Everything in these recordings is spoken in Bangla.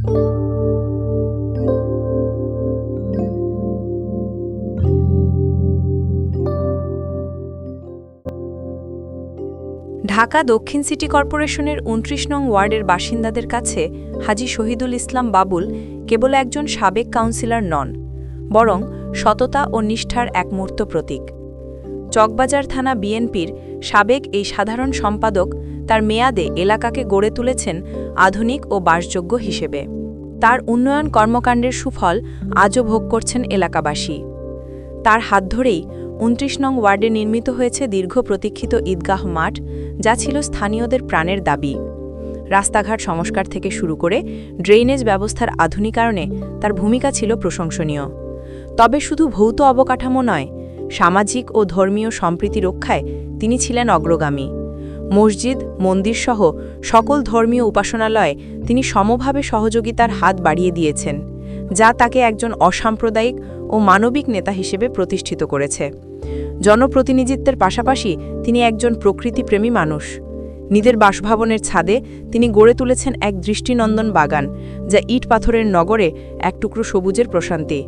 ঢাকা দক্ষিণ সিটি কর্পোরেশনের ২৯ নং ওয়ার্ডের বাসিন্দাদের কাছে হাজী শহীদুল ইসলাম বাবুল কেবল একজন সাবেক কাউন্সিলর নন, বরং সততা ও নিষ্ঠার এক মূর্ত প্রতীক। চকবাজার থানা বিএনপির সাবেক এই সাধারণ সম্পাদক তার মেয়াদে এলাকাকে গড়ে তুলেছেন আধুনিক ও বাসযোগ্য হিসেবে। তার উন্নয়ন কর্মকাণ্ডের সুফল আজও ভোগ করছেন এলাকাবাসী। তার হাত ধরেই ২৯ নং ওয়ার্ডে নির্মিত হয়েছে দীর্ঘ প্রতীক্ষিত ঈদগাহ মাঠ, যা ছিল স্থানীয়দের প্রাণের দাবি। রাস্তাঘাট সংস্কার থেকে শুরু করে ড্রেনেজ ব্যবস্থার আধুনিকায়নে তার ভূমিকা ছিল প্রশংসনীয়। তবে শুধু ভৌত অবকাঠামো নয়, সামাজিক ও ধর্মীয় সম্প্রীতি রক্ষায় তিনি ছিলেন অগ্রগামী। মসজিদ, মন্দিরসহ সকল ধর্মীয় উপাসনালয়ে তিনি সমভাবে সহযোগিতার হাত বাড়িয়ে দিয়েছেন, যা তাকে একজন অসাম্প্রদায়িক ও মানবিক নেতা হিসেবে প্রতিষ্ঠিত করেছে। জনপ্রতিনিধিত্বের পাশাপাশি তিনি একজন প্রকৃতিপ্রেমী মানুষ। নিজের বাসভবনের ছাদে তিনি গড়ে তুলেছেন এক দৃষ্টিনন্দন বাগান, যা ইট পাথরের নগরে এক টুকরো সবুজের প্রশান্তি।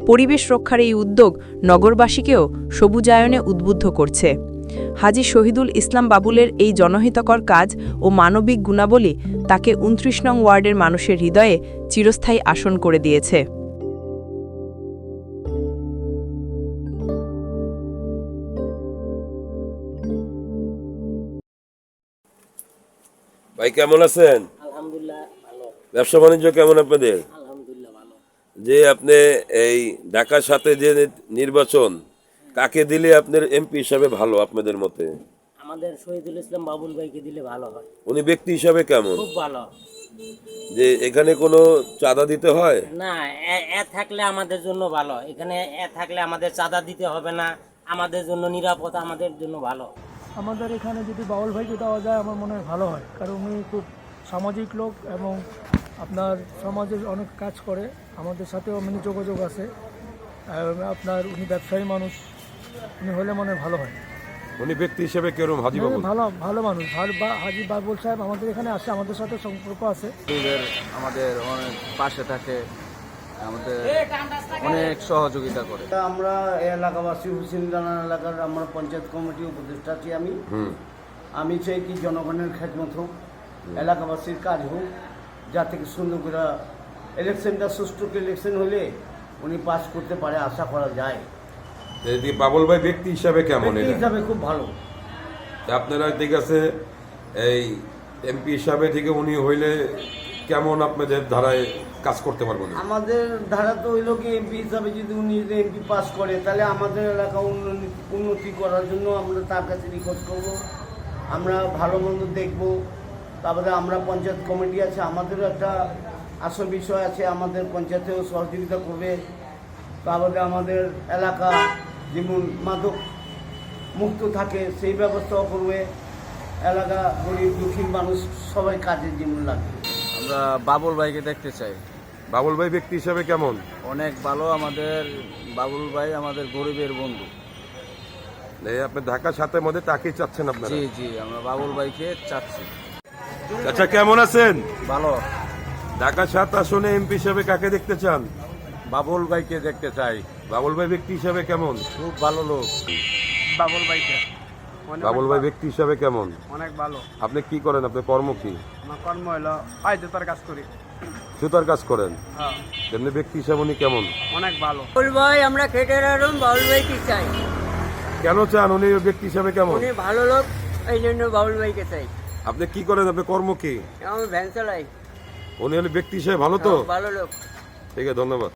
পরিবেশ রক্ষার এই উদ্যোগ নগরবাসীকেও সবুজায়নে উদ্বুদ্ধ করছে। হাজী শহীদুল ইসলাম বাবুলের এই জনহিতকর কাজ ও মানবিক গুণাবলী তাকে ২৯ নং ওয়ার্ডের মানুষের হৃদয়ে চিরস্থায়ী আসন করে দিয়েছে। ভাই কেমন আছেন? আলহামদুলিল্লাহ ভালো। ব্যবসা বাণিজ্য কেমন আপনাদের? আলহামদুলিল্লাহ ভালো। যে আপনি এই ঢাকার সাথে যে নির্বাচন, কাকে দিলে আপনার এমপি হিসাবে ভালো আপনাদের মতে? আমাদের শহীদুল ইসলাম বাবুল ভাইকে দিলে ভালো হয়। উনি ব্যক্তি হিসাবে কেমন? খুব ভালো। যে এখানে কোনো চাঁদা দিতে হয় না, এ থাকলে আমাদের জন্য ভালো। এখানে এ থাকলে আমাদের চাঁদা দিতে হবে না, আমাদের জন্য নিরাপদ, আমাদের জন্য ভালো। আমাদের এখানে যদি বাউল ভাইকে দেওয়া যায় আমার মনে হয় ভালো হয়, কারণ উনি খুব সামাজিক লোক এবং আপনার সমাজের অনেক কাজ করে, আমাদের সাথেও মানে যোগাযোগ আছে। আপনার উনি ব্যবসায়ী মানুষ, উনি হলে মনে হয় ভালো হয়। উনি ব্যক্তি হিসেবে কেরম হাজী বাবুল? ভালো মানুষ। হাজী বাবুল সাহেব আমাদের এখানে আসে, আমাদের সাথে সম্পর্ক আছে। আমাদের অনেক পাশে থাকে, আমাদের অনেক সহযোগিতা করে। আমরা এই এলাকাবাসী হুসেন রানা এলাকার আমরা পঞ্চায়েত কমিটি উপদেষ্টা আছি। আমি চাই কি জনগণের খেদমত হোক, এলাকাবাসীর কাজ হোক, যা থেকে সুন্দর করে ইলেকশনটা সুষ্ঠু ইলেকশন হলে উনি পাস করতে পারে, আশা করা যায়। বাবুল ভাই ব্যক্তি হিসাবে কেমন? ব্যক্তি হিসাবে খুব ভালো। আপনারা ঠিক আছে, এই এমপি হিসাবে থেকে উনি হইলে কেমন আপনাদের ধারায় কাজ করতে পারবেন? আমাদের ধারা তো হইল কি এমপি হিসাবে যদি উনি এমপি পাস করে, তাহলে আমাদের এলাকা উন্নতি করার জন্য আমরা তার কাছে রিকোয়েস্ট করব। আমরা ভালো মন্দ দেখব। তারপরে আমরা পঞ্চায়েত কমিটি আছে, আমাদেরও একটা আসল বিষয় আছে, আমাদের পঞ্চায়েতেও সহযোগিতা করবে। তারপরে আমাদের এলাকা যেমন মাদক মুক্ত থাকে সেই ব্যবস্থাও করবে। এলাকা গরিব দুঃখী মানুষ সবাই কাজে যেমন লাগবে। আমরা বাবুল ভাইকে দেখতে চাই। বাবুল ভাই ব্যক্তি হিসাবে কেমন? অনেক ভালো। আমাদের বাবুল ভাই আমাদের গরিবের বন্ধু। আপনি ঢাকার সাথে মধ্যে তাকেই চাচ্ছেন আপনারা? জি জি, আমরা বাবুল ভাইকে চাচ্ছি। আচ্ছা, কেমন আছেন? ভালো। ঢাকা ৭ আসনে এমপি হিসাবে কাকে দেখতে চান? বাবুল ভাইকে দেখতে চাই। বাবুল ভাই ব্যক্তি হিসাবে কেমন? খুব ভালো লোক। বাবুল ভাইকে বাবুল ভাই ব্যক্তি হিসাবে কেমন? অনেক ভালো। আপনি কি করেন? আপনার কর্ম কি? আমার কর্ম হলো জুতার কাজ করি। সুতার কাজ করেন? এমনি ব্যক্তি হিসাবে উনি কেমন? অনেক ভালো। বাউল ভাই আমরা খেটে রাখুন, বাউল ভাইকে চাই। কেন চান? উনি ব্যক্তি হিসাবে কেমন? উনি ভালো লোক, এই জন্য বাউল ভাইকে চাই। আপনি কি করেন? আপনার কর্ম কি? আমি ভ্যান চালাই। উনি হলে ব্যক্তি হিসাবে ভালো তো? ভালো লোক। ঠিক আছে, ধন্যবাদ।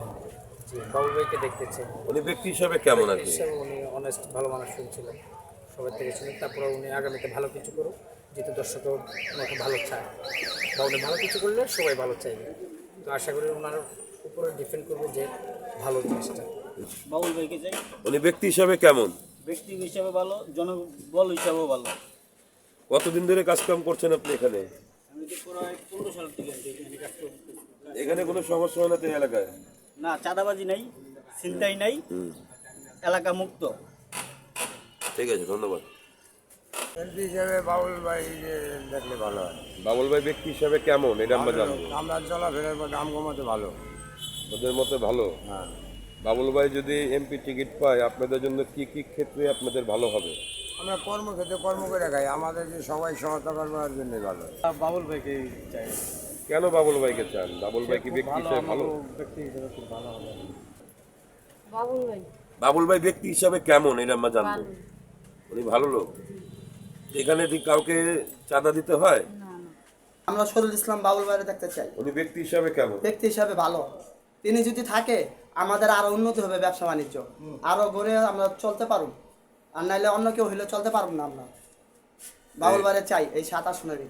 বাবুল ভাইকে দেখতে চাই। উনি ব্যক্তি হিসাবে কেমন আর কি? উনি অনেস্ট ভালো মানুষ শুনছিলেন, সবার থেকে শুনেন। তারপরে উনি আগামীতে ভালো কিছু করুক, যেহেতু দর্শকও ওনাকে ভালো চায়, বা উনি ভালো কিছু করলে সবাই ভালো চাইবে। তো আশা করি ওনার উপরে ডিপেন্ড করবো যে ভালো জিনিসটা। বাবুল ভাইকে চাই। উনি ব্যক্তি হিসাবে কেমন? ব্যক্তি হিসাবে ভালো, জনবল হিসাবেও ভালো। কতদিন ধরে কাজকাম করছেন আপনি এখানে? আমি তো প্রায় 15 সাল থেকে এখানে কাজ করতেছি। এখানে কোনো সমস্যা হয় না তো এলাকায়? না, চাঁদাবাজি নাই, ছিনতাই নাই, এলাকা মুক্ত। ঠিক আছে, ধন্যবাদ। এমপি হিসেবে বাবুল ভাই দেখলে ভালো হয়। বাবুল ভাই ব্যক্তি হিসাবে কেমন এটা আমরা জানবো। আমরা চলাফেরার পর দাম কমাতে ভালো। ওদের মতে ভালো। হ্যাঁ, বাবুল ভাই যদি এমপি টিকিট পায় আপনাদের জন্য কি কি ক্ষেত্রে আপনাদের ভালো হবে? আমরা কর্মক্ষেত্রে কর্ম করে খাই, আমাদের যে সবাই সহায়তা করবার জন্য ভালো। বাবুল ভাইকে চাই। কেন বাবুল ভাইকে চান? বাবুল ভাই কি ব্যক্তি হিসেবে ভালো? ব্যক্তি হিসেবে খুব ভালো হবে। বাবুল ভাই ব্যক্তি হিসাবে কেমন এটা আমরা জানবো। উনি ভালো লোক। এখানে কি কাউকে চাঁদা দিতে হয়? আমরা শহীদুল ইসলাম বাবুল ভাইয়ের দেখতে চাই। উনি ব্যক্তি হিসাবে কেমন? ব্যক্তি হিসাবে ভালো, তিনি যদি থাকে আমাদের আরো উন্নতি হবে, ব্যবসা বাণিজ্য আরো গড়ে আমরা চলতে পারব, আর নাইলে অন্য কেউ হইলে চলতে পারবো না। আমরা বাবুল ভাইয়ের চাই এই 7 আসনেরই।